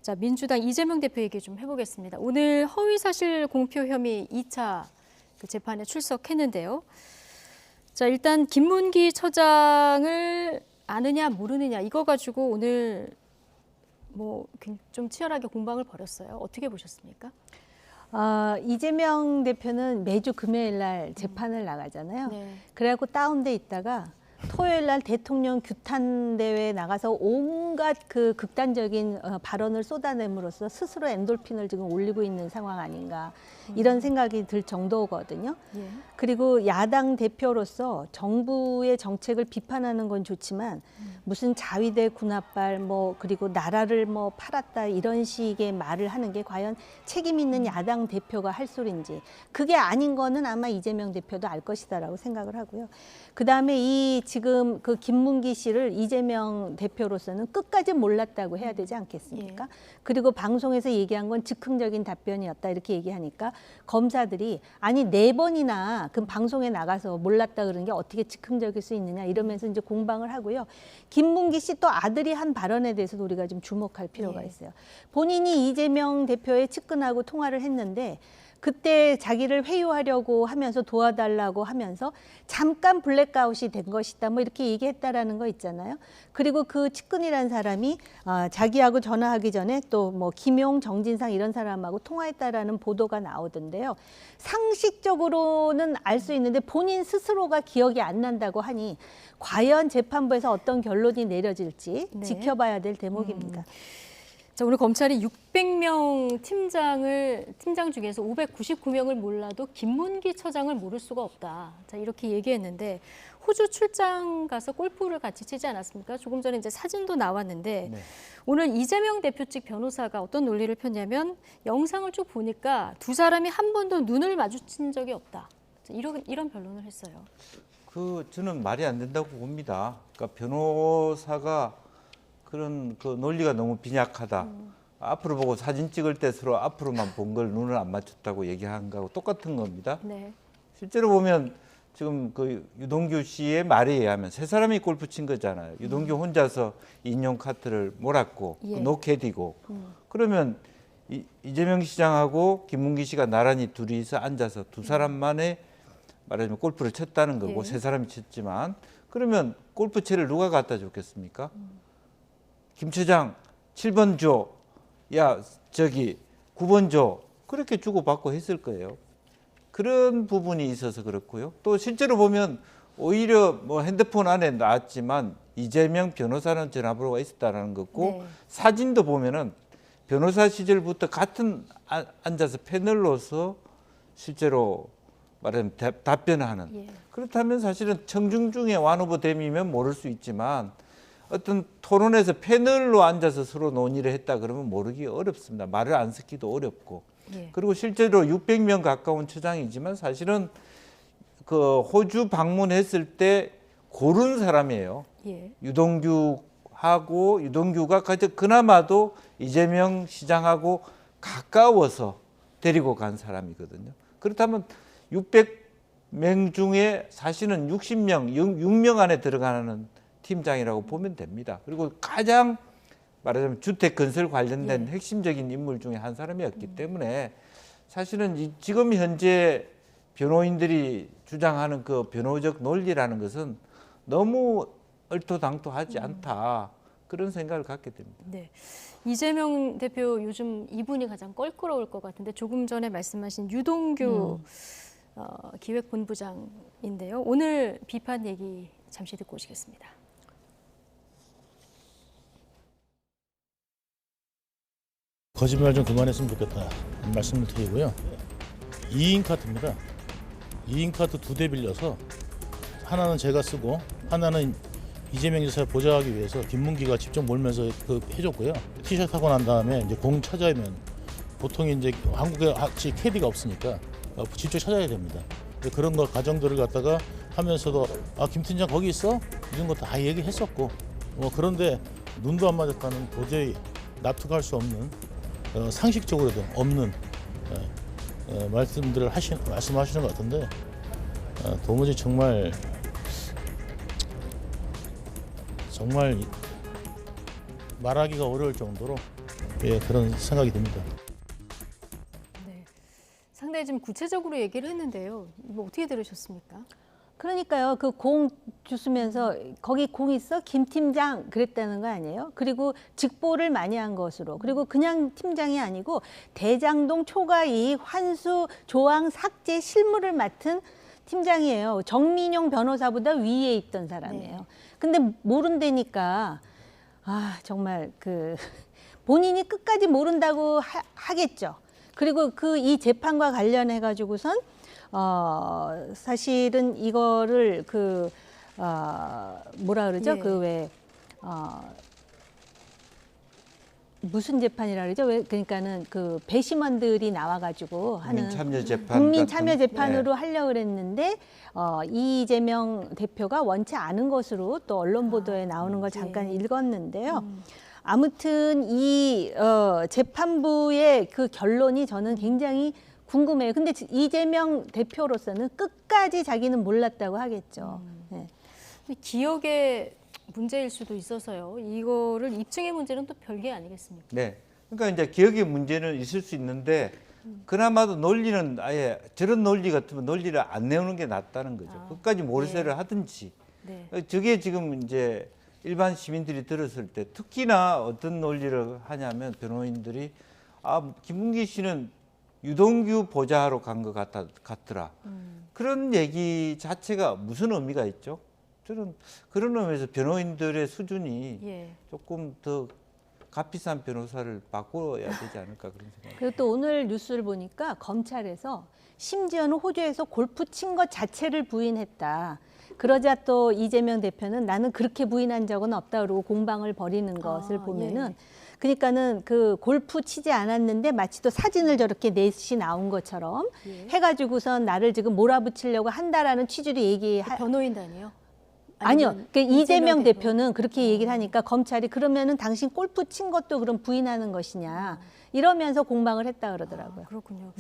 자, 민주당 이재명 대표 얘기 좀 해보겠습니다. 오늘 허위사실 공표 혐의 2차 그 재판에 출석했는데요. 자, 일단 김문기 처장을 아느냐 모르느냐 이거 가지고 오늘 뭐 좀 치열하게 공방을 벌였어요. 어떻게 보셨습니까? 이재명 대표는 매주 금요일 날 재판을 나가잖아요. 네. 그래갖고 다운돼 있다가 토요일 날 대통령 규탄 대회에 나가서 온갖 그 극단적인 발언을 쏟아냄으로써 스스로 엔돌핀을 지금 올리고 있는 상황 아닌가 이런 생각이 들 정도거든요. 예. 그리고 야당 대표로서 정부의 정책을 비판하는 건 좋지만 무슨 자위대 군합발 뭐 그리고 나라를 뭐 팔았다 이런 식의 말을 하는 게 과연 책임 있는 야당 대표가 할 소리인지 그게 아닌 거는 아마 이재명 대표도 알 것이다라고 생각을 하고요. 그다음에 이 지금 그 김문기 씨를 이재명 대표로서는 끝까지 몰랐다고 해야 되지 않겠습니까? 예. 그리고 방송에서 얘기한 건 즉흥적인 답변이었다 이렇게 얘기하니까 검사들이 아니 4번이나 그 방송에 나가서 몰랐다 그러는 게 어떻게 즉흥적일 수 있느냐 이러면서 이제 공방을 하고요. 김문기 씨 또 아들이 한 발언에 대해서도 우리가 좀 주목할 필요가 있어요. 본인이 이재명 대표의 측근하고 통화를 했는데 그때 자기를 회유하려고 하면서 도와달라고 하면서 잠깐 블랙아웃이 된 것이다 뭐 이렇게 얘기했다라는 거 있잖아요. 그리고 그 측근이라는 사람이 자기하고 전화하기 전에 또 뭐 김용, 정진상 이런 사람하고 통화했다라는 보도가 나오던데요. 상식적으로는 알 수 있는데 본인 스스로가 기억이 안 난다고 하니 과연 재판부에서 어떤 결론이 내려질지 네. 지켜봐야 될 대목입니다. 자, 오늘 검찰이 600명 팀장 중에서 599명을 몰라도 김문기 처장을 모를 수가 없다. 자, 이렇게 얘기했는데 호주 출장 가서 골프를 같이 치지 않았습니까? 조금 전에 이제 사진도 나왔는데 네. 오늘 이재명 대표 측 변호사가 어떤 논리를 폈냐면 영상을 쭉 보니까 두 사람이 한 번도 눈을 마주친 적이 없다. 자, 이런 변론을 했어요. 저는 말이 안 된다고 봅니다. 그러니까 변호사가 그런 그 논리가 너무 빈약하다. 앞으로 보고 사진 찍을 때 서로 앞으로만 본 걸 눈을 안 맞췄다고 얘기한 거하고 똑같은 겁니다. 네. 실제로 보면 지금 그 유동규 씨의 말에 의하면 세 사람이 골프 친 거잖아요. 유동규 혼자서 인용 카트를 몰았고 예. 노캐디고 그러면 이재명 시장하고 김문기 씨가 나란히 둘이서 앉아서 두 사람만의 말하자면 골프를 쳤다는 거고 예. 세 사람이 쳤지만 그러면 골프채를 누가 갖다 줬겠습니까? 김 처장 7번 줘. 야 저기 9번 줘. 그렇게 주고받고 했을 거예요. 그런 부분이 있어서 그렇고요. 또 실제로 보면 오히려 뭐 핸드폰 안에 나왔지만 이재명 변호사는 전화번호가 있었다는 거고 네. 사진도 보면은 변호사 시절부터 같은 앉아서 패널로서 실제로 말하자면 답변하는. 예. 그렇다면 사실은 청중 중에 one of them이면 모를 수 있지만 어떤 토론에서 패널로 앉아서 서로 논의를 했다 그러면 모르기 어렵습니다. 말을 안 섞기도 어렵고. 예. 그리고 실제로 600명 가까운 처장이지만 사실은 그 호주 방문했을 때 고른 사람이에요. 예. 유동규가 그나마도 이재명 시장하고 가까워서 데리고 간 사람이거든요. 그렇다면 600명 중에 사실은 60명, 6명 안에 들어가는 팀장이라고 보면 됩니다. 그리고 가장 말하자면 주택 건설 관련된 핵심적인 인물 중에 한 사람이었기 때문에 사실은 지금 현재 변호인들이 주장하는 그 변호적 논리라는 것은 너무 얼토당토하지 않다. 그런 생각을 갖게 됩니다. 네. 이재명 대표 요즘 이분이 가장 껄끄러울 것 같은데 조금 전에 말씀하신 유동규 기획본부장인데요. 오늘 비판 얘기 잠시 듣고 오시겠습니다. 거짓말 좀 그만했으면 좋겠다 말씀을 드리고요. 2인 카트입니다. 2인 카트 2대 빌려서 하나는 제가 쓰고 하나는 이재명 지사 보좌하기 위해서 김문기가 직접 몰면서 해줬고요. 티셔츠 하고 난 다음에 이제 공 찾아야면 보통 이제 한국에 같이 캐디가 없으니까 직접 찾아야 됩니다. 그런 거 과정들을 갖다가 하면서도 김 팀장 거기 있어? 이런 거 다 얘기했었고 그런데 눈도 안 맞았다는 도저히 납득할 수 없는 상식적으로도 없는 말씀들을 말씀하시는 것 같은데 도무지 정말 말하기가 어려울 정도로 예, 그런 생각이 듭니다. 네. 상당히 좀 구체적으로 얘기를 했는데요. 이거 어떻게 들으셨습니까? 그러니까요. 그 공 주스면서 거기 공 있어? 김 팀장 그랬다는 거 아니에요? 그리고 직보를 많이 한 것으로. 그리고 그냥 팀장이 아니고 대장동 초과 이익 환수 조항 삭제 실무를 맡은 팀장이에요. 정민용 변호사보다 위에 있던 사람이에요. 네. 근데 모른다니까 정말 그 본인이 끝까지 모른다고 하겠죠. 그리고 그 이 재판과 관련해 가지고선 사실은 이거를 뭐라 그러죠? 예. 그 왜 무슨 재판이라 그러죠? 왜 그러니까는 그 배심원들이 나와가지고 하는 국민참여 재판 국민 같은, 참여 재판으로 예. 하려고 그랬는데 이재명 대표가 원치 않은 것으로 또 언론 보도에 나오는 걸 잠깐 예. 읽었는데요. 아무튼 이 재판부의 그 결론이 저는 굉장히 궁금해요. 근데 이재명 대표로서는 끝까지 자기는 몰랐다고 하겠죠. 네. 기억의 문제일 수도 있어서요. 이거를 입증의 문제는 또 별개 아니겠습니까? 네. 그러니까 이제 기억의 문제는 있을 수 있는데 그나마도 논리는 아예 저런 논리 같으면 논리를 안 내오는 게 낫다는 거죠. 끝까지 모르쇠를 하든지. 네. 저게 지금 이제 일반 시민들이 들었을 때 특히나 어떤 논리를 하냐면 변호인들이 김문기 씨는 유동규 보좌하러 간 것 같더라. 그런 얘기 자체가 무슨 의미가 있죠? 저는 그런 의미에서 변호인들의 수준이 예. 조금 더 값비싼 변호사를 바꿔야 되지 않을까 그런 생각이. 그리고 또 오늘 뉴스를 보니까 검찰에서 심지어는 호주에서 골프 친 것 자체를 부인했다. 그러자 또 이재명 대표는 나는 그렇게 부인한 적은 없다 그러고 공방을 벌이는 것을 보면은 예. 그러니까는 그 골프 치지 않았는데 마치 또 사진을 저렇게 넷이 나온 것처럼 예. 해가지고선 나를 지금 몰아붙이려고 한다라는 취지로 변호인단이요? 아니요. 아니면 그러니까 이재명 대표는 그렇게 얘기를 하니까 검찰이 그러면은 당신 골프 친 것도 그럼 부인하는 것이냐 이러면서 공방을 했다 그러더라고요. 그렇군요.